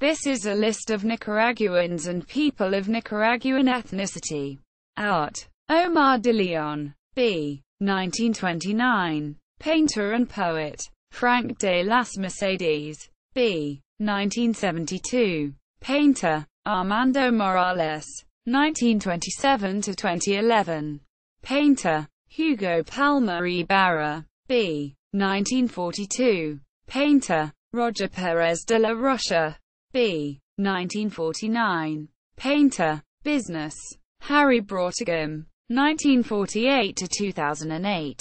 This is a list of Nicaraguans and people of Nicaraguan ethnicity. Art. Omar de Leon. B. 1929. Painter and poet. Frank de las Mercedes. B. 1972. Painter. Armando Morales. 1927–2011. Painter. Hugo Palma Ibarra. B. 1942. Painter. Roger Perez de la Rocha. B. 1949. Painter. Business. Harry Brautigam. 1948–2008.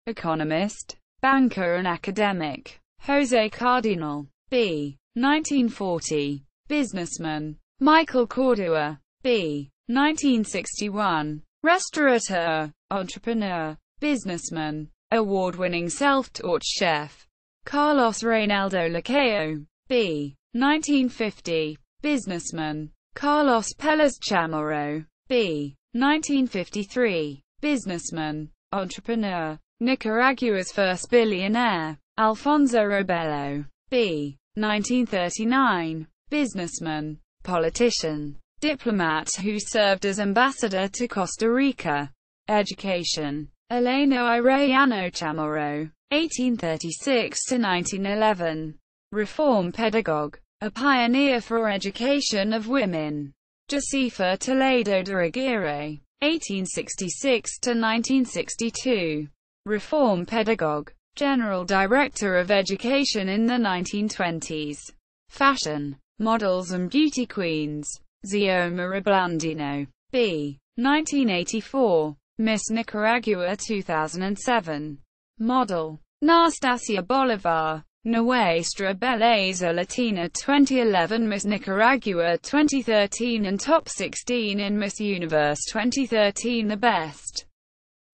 Economist. Banker and academic. Jose Cardinal. B. 1940. Businessman. Michael Cordua. B. 1961. Restaurateur. Entrepreneur. Businessman. Award-winning self-taught chef. Carlos Reynaldo Lacayo. B. 1950. Businessman. Carlos Pérez Chamorro. B. 1953. Businessman. Entrepreneur. Nicaragua's first billionaire. Alfonso Robelo. B. 1939. Businessman. Politician. Diplomat who served as ambassador to Costa Rica. Education. Elena Irellano Chamorro. 1836–1911. Reform pedagogue. A pioneer for education of women. Josefa Toledo de Aguirre. 1866–1962. Reform pedagogue. General Director of Education in the 1920s. Fashion. Models and beauty queens. Xioma Reblandino. B. 1984. Miss Nicaragua 2007. Model. Nastasia Bolivar. Nuestra Belleza Latina 2011, Miss Nicaragua 2013 and Top 16 in Miss Universe 2013. The best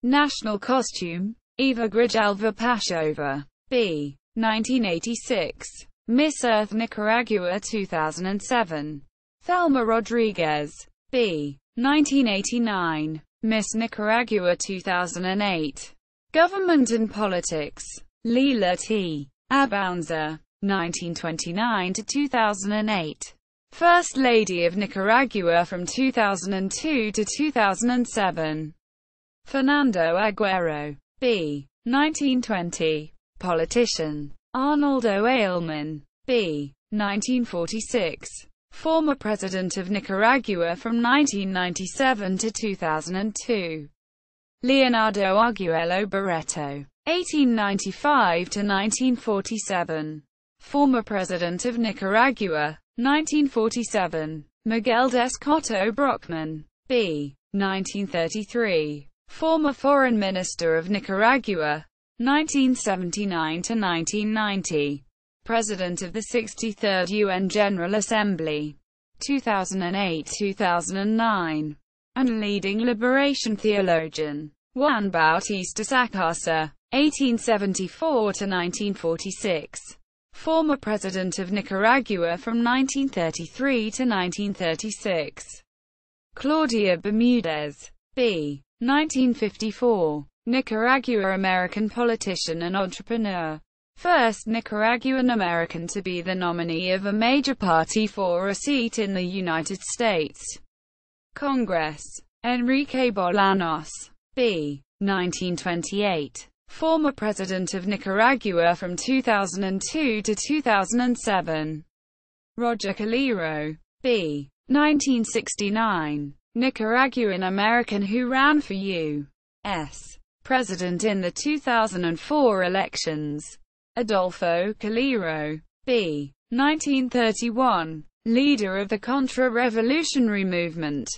national costume. Eva Grijalva Pashova. B. 1986. Miss Earth Nicaragua 2007. Thelma Rodriguez. B. 1989. Miss Nicaragua 2008. Government and Politics. Leela T. Abanza. 1929–2008. First Lady of Nicaragua from 2002 to 2007. Fernando Aguero. B. 1920. Politician. Arnoldo Ailman. B. 1946. Former President of Nicaragua from 1997 to 2002. Leonardo Arguello Barreto. 1895–1947. Former President of Nicaragua. 1947. Miguel Descoto Brockman. B. 1933. Former Foreign Minister of Nicaragua. 1979–1990. President of the 63rd UN General Assembly. 2008–2009. And leading liberation theologian. Juan Bautista Sacasa. 1874–1946. Former President of Nicaragua from 1933 to 1936. Claudia Bermudez. B. 1954. Nicaragua American politician and entrepreneur. First Nicaraguan American to be the nominee of a major party for a seat in the United States Congress. Enrique Bolanos. B. 1928. Former President of Nicaragua from 2002 to 2007. Roger Calero. B. 1969. Nicaraguan American who ran for U.S. President in the 2004 elections. Adolfo Calero. B. 1931. Leader of the Contra-Revolutionary Movement.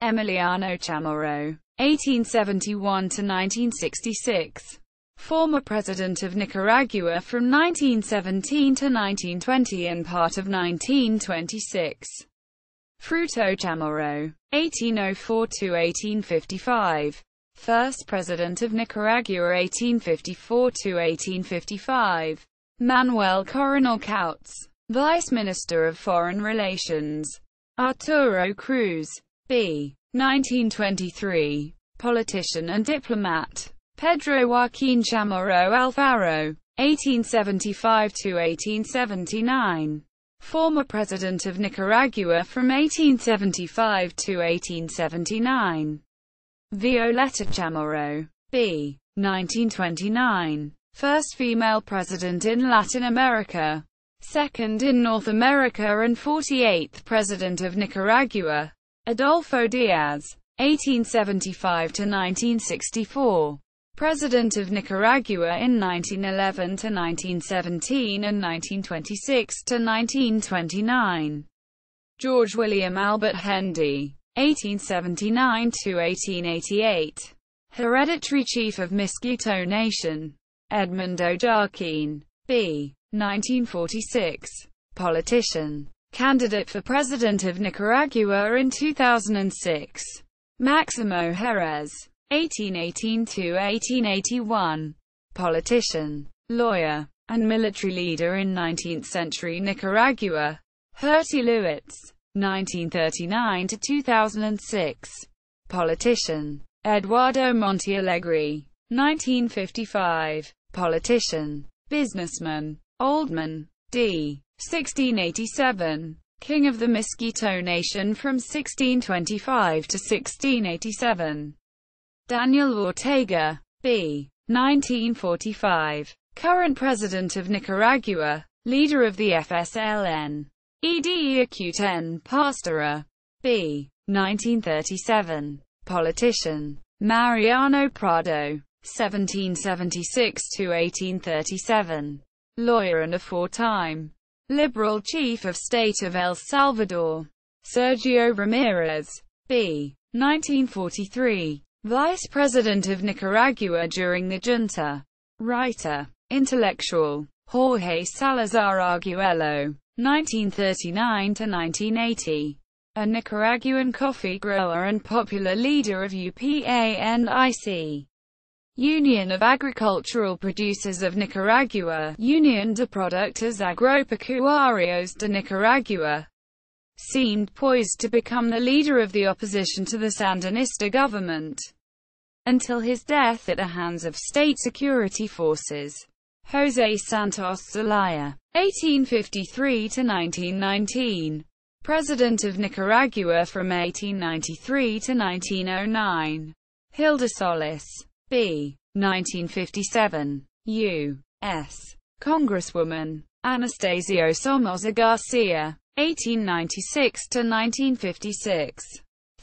Emiliano Chamorro. 1871–1966. Former President of Nicaragua from 1917 to 1920 and part of 1926. Fruto Chamorro. 1804–1855. First President of Nicaragua 1854–1855. Manuel Coronel Couts. Vice Minister of Foreign Relations. Arturo Cruz. B. 1923. Politician and diplomat. Pedro Joaquin Chamorro Alfaro. 1875–1879. Former President of Nicaragua from 1875 to 1879. Violeta Chamorro. B. 1929. First female president in Latin America. Second in North America and 48th President of Nicaragua. Adolfo Diaz. 1875 to 1964. President of Nicaragua in 1911 to 1917 and 1926 to 1929. George William Albert Hendy. 1879 to 1888. Hereditary Chief of Miskito Nation. Edmundo Jarquin. B. 1946. Politician. Candidate for President of Nicaragua in 2006. Maximo Jerez. 1818 to 1881. Politician, lawyer, and military leader in 19th-century Nicaragua. Herty Lewitz. 1939 to 2006. Politician. Eduardo Montealegre. 1955. Politician. Businessman. Oldman. D. 1687. King of the Miskito Nation from 1625 to 1687. Daniel Ortega. B. 1945. Current President of Nicaragua. Leader of the FSLN. Acuten Pastora. B. 1937. Politician. Mariano Prado. 1776 to 1837. Lawyer and a four-time Liberal Chief of State of El Salvador. Sergio Ramirez. B. 1943. Vice President of Nicaragua during the junta. Writer. Intellectual. Jorge Salazar Arguello. 1939 to 1980. A Nicaraguan coffee grower and popular leader of UPANIC. Union of Agricultural Producers of Nicaragua, Unión de Productores Agropecuarios de Nicaragua, seemed poised to become the leader of the opposition to the Sandinista government, until his death at the hands of state security forces. José Santos Zelaya, 1853 to 1919. President of Nicaragua from 1893 to 1909. Hilda Solis. B. 1957. U.S. Congresswoman. Anastasio Somoza Garcia. 1896 to 1956.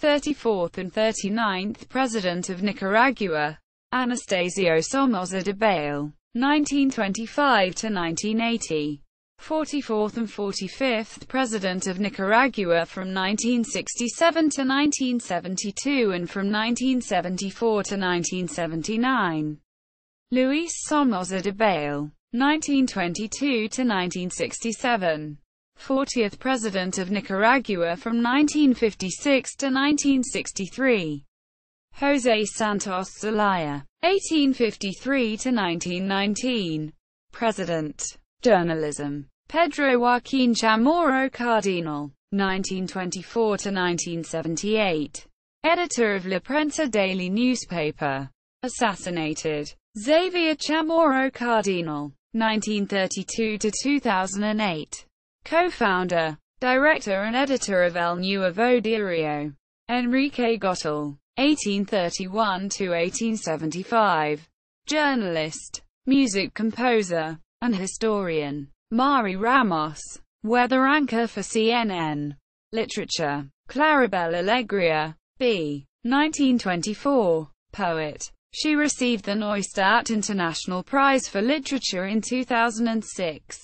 34th and 39th President of Nicaragua. Anastasio Somoza Debayle. 1925 to 1980. 44th and 45th President of Nicaragua from 1967 to 1972 and from 1974 to 1979. Luis Somoza Debayle. 1922 to 1967. 40th President of Nicaragua from 1956 to 1963. José Santos Zelaya. 1853 to 1919. President. Journalism. Pedro Joaquín Chamorro Cardinal. 1924 to 1978. Editor of La Prensa daily newspaper. Assassinated. Xavier Chamorro Cardinal. 1932 to 2008. Co-founder, director and editor of El Nuevo Diario. Enrique Gottel. 1831 to 1875. Journalist, music composer, and historian. Mari Ramos. Weather anchor for CNN. Literature. Claribel Alegria. B. 1924. Poet. She received the Neustadt International Prize for Literature in 2006.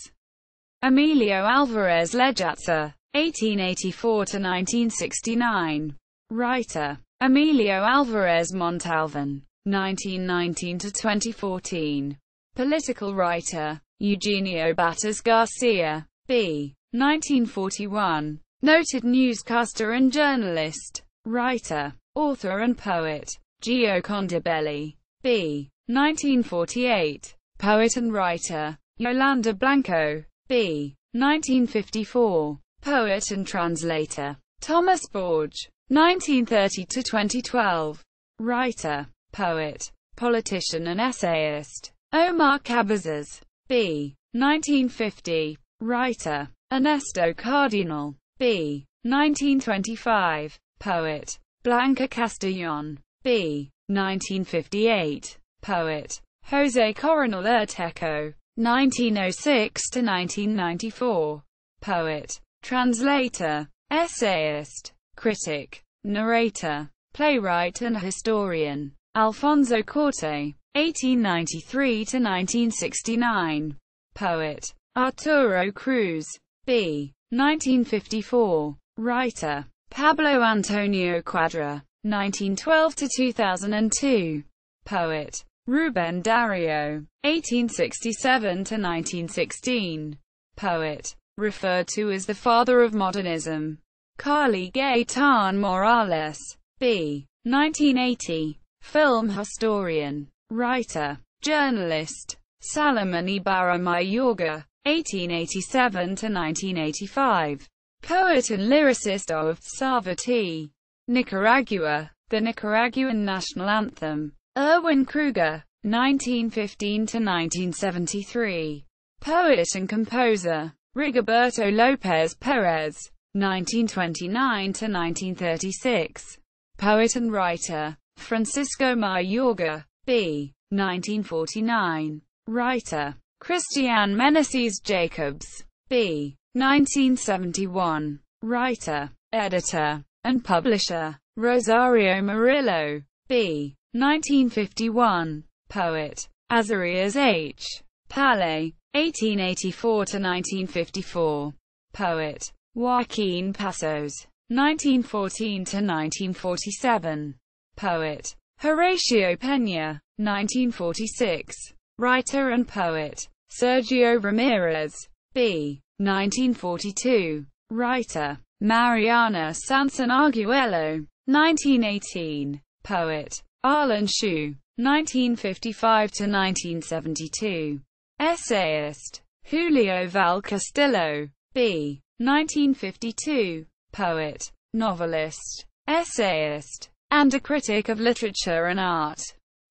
Emilio Alvarez Lejarza. 1884 to 1969. Writer. Emilio Alvarez Montalvan. 1919 to 2014. Political writer. Eugenio Batas Garcia. B. 1941. Noted newscaster and journalist. Writer. Author and poet. Gio Condibelli. B. 1948. Poet and writer. Yolanda Blanco. B. 1954. Poet and translator. Thomas Borge. 1930 to 2012. Writer. Poet. Politician and essayist. Omar Cabezas. B. 1950. Writer. Ernesto Cardinal. B. 1925. Poet. Blanca Castellón. B. 1958. Poet. José Coronel Urteco. 1906–1994. Poet. Translator. Essayist. Critic. Narrator. Playwright and historian. Alfonso Corte. 1893–1969. Poet. Arturo Cruz. B. 1954. Writer. Pablo Antonio Cuadra. 1912–2002. Poet. Rubén Darío. 1867–1916. Poet. Referred to as the father of modernism. Carly Gaitán Morales. B. 1980. Film historian. Writer. Journalist. Salomón Ibarra Mayorga. 1887–1985. Poet and lyricist of Savatí. Nicaragua. The Nicaraguan national anthem. Erwin Kruger. 1915–1973. Poet and composer. Rigoberto López Pérez. 1929–1936. Poet and writer. Francisco Mayorga. B. 1949. Writer. Christian Meneses Jacobs. B. 1971. Writer, editor, and publisher. Rosario Murillo. B. 1951. Poet. Azarias H. Palais. 1884–1954. Poet. Joaquín Pasos. 1914–1947. Poet. Horacio Peña. 1946. Writer and poet. Sergio Ramirez. B. 1942. Writer. Mariana Sanson Arguello. 1918. Poet. Arlen Shu. 1955–1972. Essayist. Julio Val Castillo. B. 1952. Poet. Novelist. Essayist. And a critic of literature and art.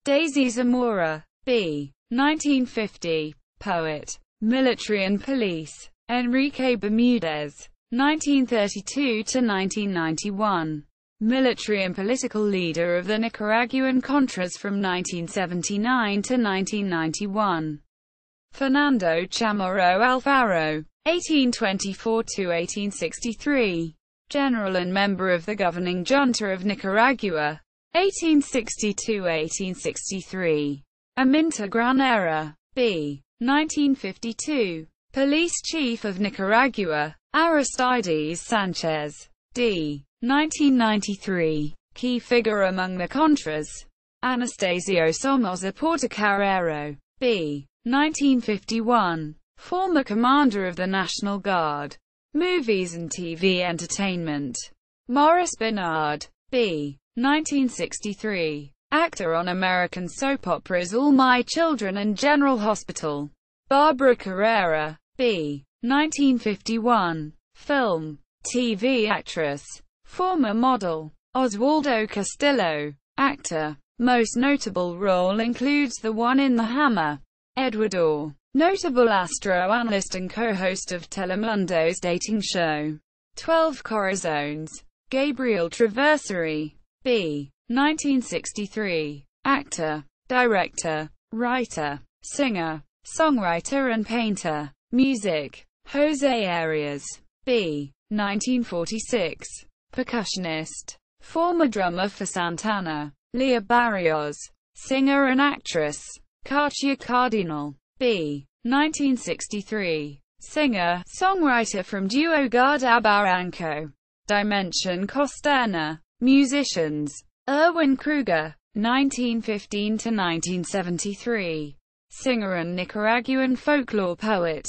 Daisy Zamora. B. 1950. Poet. Military and police. Enrique Bermudez. 1932–1991. Military and political leader of the Nicaraguan Contras from 1979 to 1991. Fernando Chamorro Alfaro. 1824–1863. General and member of the governing junta of Nicaragua. 1860–1863. Aminta Granera. B. 1952. Police Chief of Nicaragua. Aristides Sanchez. D. 1993. Key figure among the Contras. Anastasio Somoza Portocarrero. B. 1951. Former commander of the National Guard. Movies and TV entertainment. Maurice Bernard. B. 1963. Actor on American soap operas All My Children and General Hospital. Barbara Carrera. B. 1951. Film, TV actress. Former model. Oswaldo Castillo. Actor. Most notable role includes the one in The Hammer. Ecuador. Notable astro-analyst and co-host of Telemundo's dating show, 12 Corazones. Gabriel Traversary. B. 1963. Actor, director, writer, singer, songwriter and painter. Music. Jose Arias. B. 1946. Percussionist. Former drummer for Santana. Leah Barrios. Singer and actress. Katia Cardinal. B. 1963. Singer, songwriter from duo Garda Barranco. Dimension Costerna. Musicians. Erwin Kruger. 1915–1973. Singer and Nicaraguan folklore poet.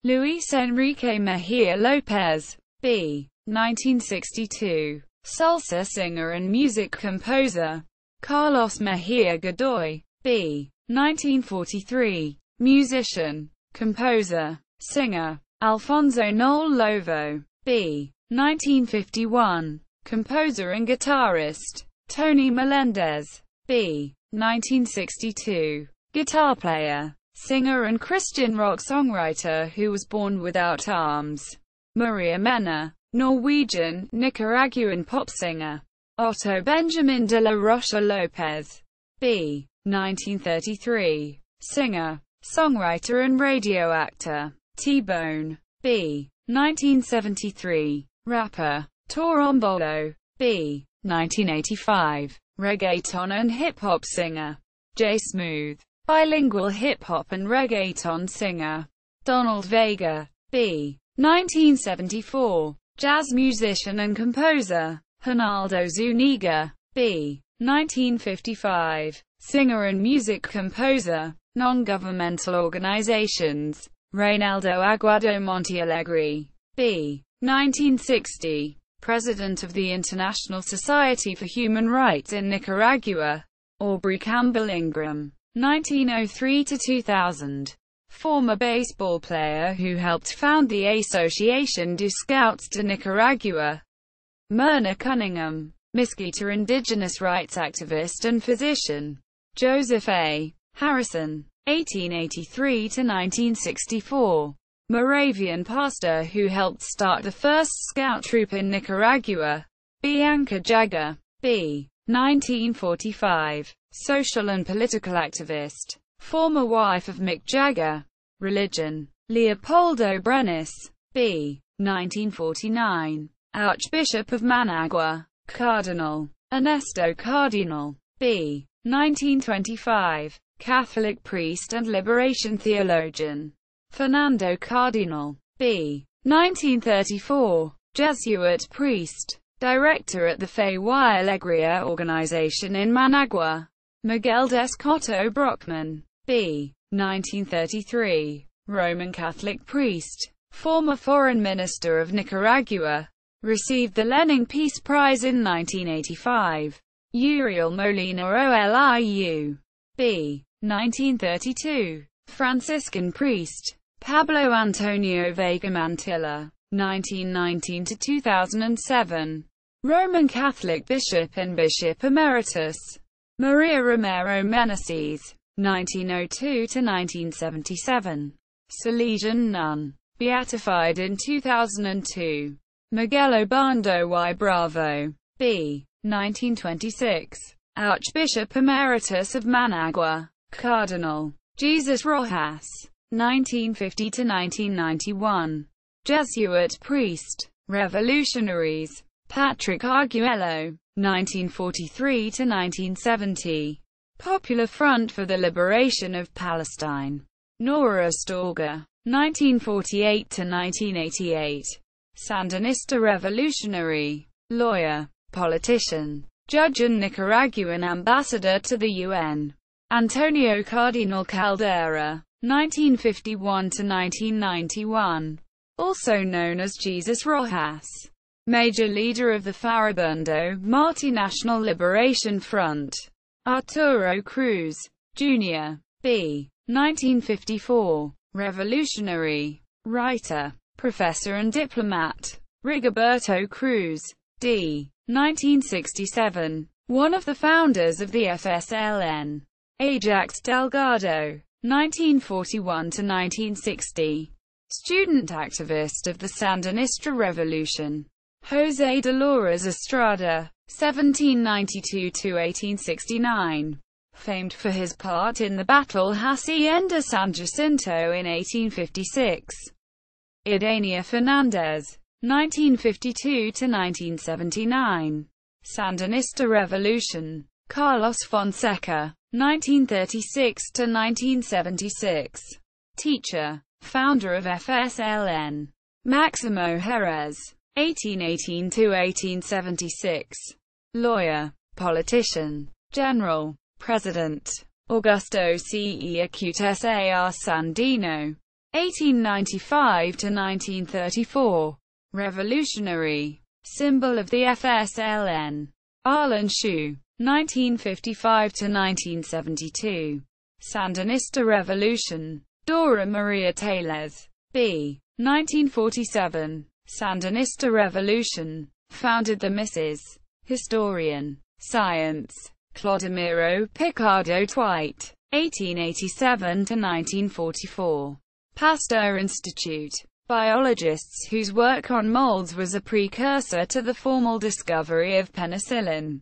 Luis Enrique Mejia Lopez. B. 1962. Salsa singer and music composer. Carlos Mejia Godoy. B. 1943. Musician, composer, singer. Alfonso Noel Lovo. B. 1951. Composer and guitarist. Tony Melendez. B. 1962. Guitar player, singer and Christian rock songwriter who was born without arms. Maria Mena, Norwegian, Nicaraguan pop singer. Otto Benjamin de la Rocha Lopez, b. 1933. Singer, songwriter and radio actor. T-Bone, b. 1973. Rapper. Torombolo, b. 1985. Reggaeton and hip-hop singer. J. Smooth. Bilingual hip-hop and reggaeton singer. Donald Vega, b. 1974. Jazz musician and composer. Ronaldo Zuniga, b. 1955. Singer and music composer. Non-governmental organizations. Reynaldo Aguado Montealegre, b. 1960. President of the International Society for Human Rights in Nicaragua. Aubrey Campbell Ingram, 1903 to 2000. Former baseball player who helped found the Asociación de Scouts de Nicaragua. Myrna Cunningham, Mesquite indigenous rights activist and physician. Joseph A. Harrison, 1883 to 1964. Moravian pastor who helped start the first scout troop in Nicaragua. Bianca Jagger, b. 1945. Social and political activist. Former wife of Mick Jagger. Religion. Leopoldo Brenes, b. 1949. Archbishop of Managua. Cardinal. Ernesto Cardinal, b. 1925. Catholic priest and liberation theologian. Fernando Cardinal, b. 1934. Jesuit priest. Director at the Fe y Alegría organization in Managua. Miguel Descoto Brockman, b. 1933. Roman Catholic priest. Former foreign minister of Nicaragua. Received the Lenin Peace Prize in 1985. Uriel Molina Oliu, b. 1932. Franciscan priest. Pablo Antonio Vega Mantilla, 1919 to 2007. Roman Catholic bishop and bishop emeritus. Maria Romero Meneses, 1902 to 1977. Salesian nun. Beatified in 2002. Miguel Obando y Bravo, b. 1926. Archbishop Emeritus of Managua. Cardinal. Jesus Rojas, 1950 to 1991. Jesuit priest. Revolutionaries. Patrick Arguello, 1943 to 1970. Popular Front for the Liberation of Palestine. Nora Astorga, 1948 to 1988. Sandinista revolutionary, lawyer, politician, judge and Nicaraguan ambassador to the UN. Antonio Cardinal Caldera, 1951 to 1991. Also known as Jesus Rojas. Major leader of the Farabundo Multinational Liberation Front. Arturo Cruz, Jr., b. 1954. Revolutionary, writer, professor and diplomat. Rigoberto Cruz, d. 1967. One of the founders of the FSLN. Ajax Delgado, 1941 to 1960. Student activist of the Sandinista Revolution. José Dolores Estrada, 1792 to 1869. Famed for his part in the Battle Hacienda San Jacinto in 1856. Idania Fernandez, 1952 to 1979. Sandinista Revolution. Carlos Fonseca, 1936 to 1976. Teacher, founder of FSLN. Maximo Jerez, 1818 to 1876. Lawyer, politician, general, president. Augusto C. Acute Sar Sandino, 1895 to 1934. Revolutionary, symbol of the FSLN. Arlen Shu, 1955 to 1972. Sandinista Revolution. Dora Maria Tellez, b. 1947. Sandinista Revolution. Founded the Mrs. Historian. Science. Clodomiro Picardo Twite, 1887 to 1944. Pasteur Institute. biologists whose work on molds was a precursor to the formal discovery of penicillin.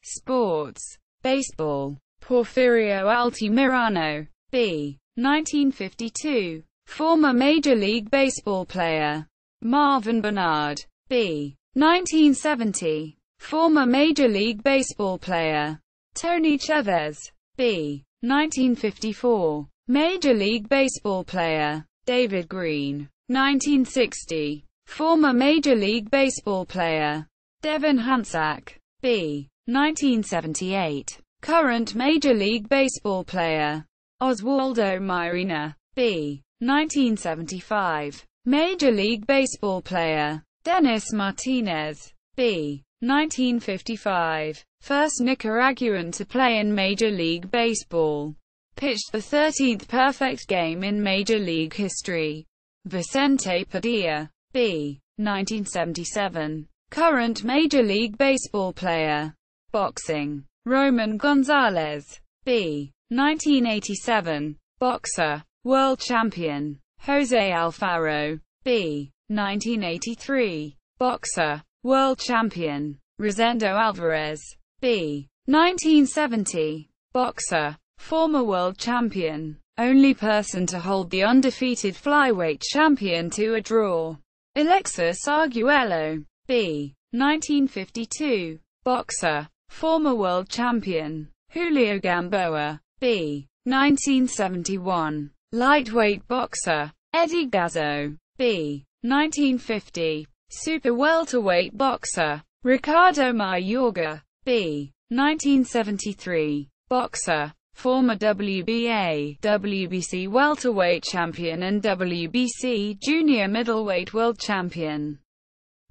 Sports. Baseball. Porfirio Altamirano. B. 1952. Former Major League Baseball player. Marvin Bernard. B. 1970. Former Major League Baseball player. Tony Chavez. B. 1954. Major League Baseball player. David Green. 1960. Former Major League Baseball player. Devin Hansack. B. 1978. Current Major League Baseball player. Oswaldo Mairena. B. 1975. Major League Baseball player. Dennis Martinez. B. 1955. First Nicaraguan to play in Major League Baseball. Pitched the 13th perfect game in Major League history. Vicente Padilla. B. 1977. Current Major League Baseball player. Boxing. Roman Gonzalez. B. 1987. Boxer. World champion. Jose Alfaro. B. 1983. Boxer. World champion. Rosendo Alvarez. B. 1970. Boxer. Former world champion. Only person to hold the undefeated flyweight champion to a draw. Alexis Arguello. B. 1952. Boxer. Former world champion. Julio Gamboa. B. 1971. Lightweight boxer. Eddie Gazzo. B. 1950. Super welterweight boxer. Ricardo Mayorga. B. 1973. Boxer. Former WBA, WBC welterweight champion and WBC junior middleweight world champion.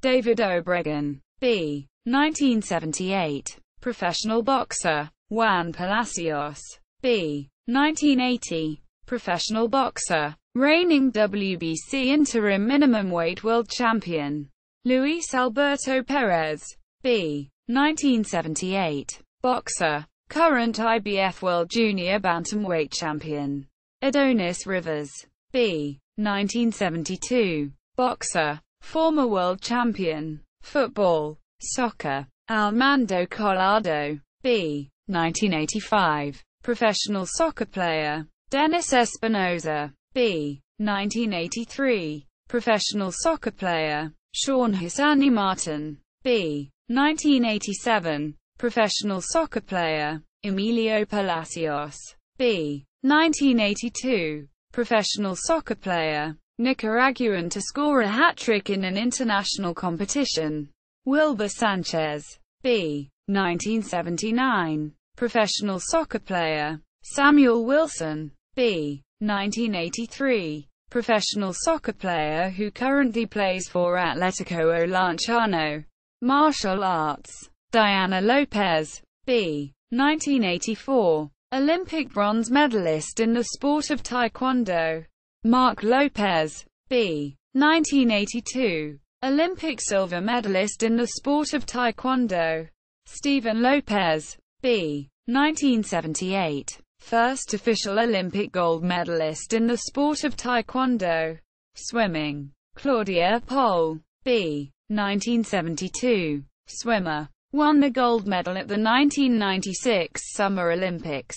David Obregon. B. 1978. Professional boxer. Juan Palacios. B. 1980. Professional boxer. Reigning WBC interim minimum weight world champion. Luis Alberto Perez. B. 1978. Boxer. Current IBF World Junior Bantamweight Champion. Adonis Rivers. B. 1972. Boxer. Former World Champion. Football. Soccer. Armando Collado. B. 1985. Professional soccer player. Dennis Espinoza. B. 1983. Professional soccer player. Sean Hassani Martin. B. 1987. Professional soccer player. Emilio Palacios. B. 1982. Professional soccer player. Nicaraguan to score a hat-trick in an international competition. Wilber Sanchez. B. 1979. Professional soccer player. Samuel Wilson. B. 1983. Professional soccer player who currently plays for Atletico Olanchano. Martial arts. Diana Lopez. B. 1984. Olympic bronze medalist in the sport of Taekwondo. Mark Lopez. B. 1982. Olympic silver medalist in the sport of Taekwondo. Stephen Lopez. B. 1978. First official Olympic gold medalist in the sport of Taekwondo. Swimming. Claudia Pohl. B. 1972. Swimmer. Won the gold medal at the 1996 Summer Olympics.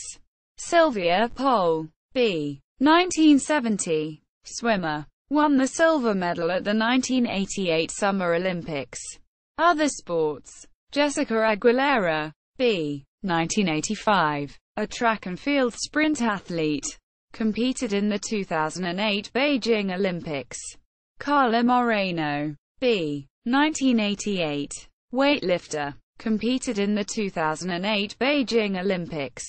Sylvia Pohl. B. 1970. Swimmer. Won the silver medal at the 1988 Summer Olympics. Other sports. Jessica Aguilera. B. 1985. A track and field sprint athlete. Competed in the 2008 Beijing Olympics. Carla Moreno. B. 1988. Weightlifter. Competed in the 2008 Beijing Olympics.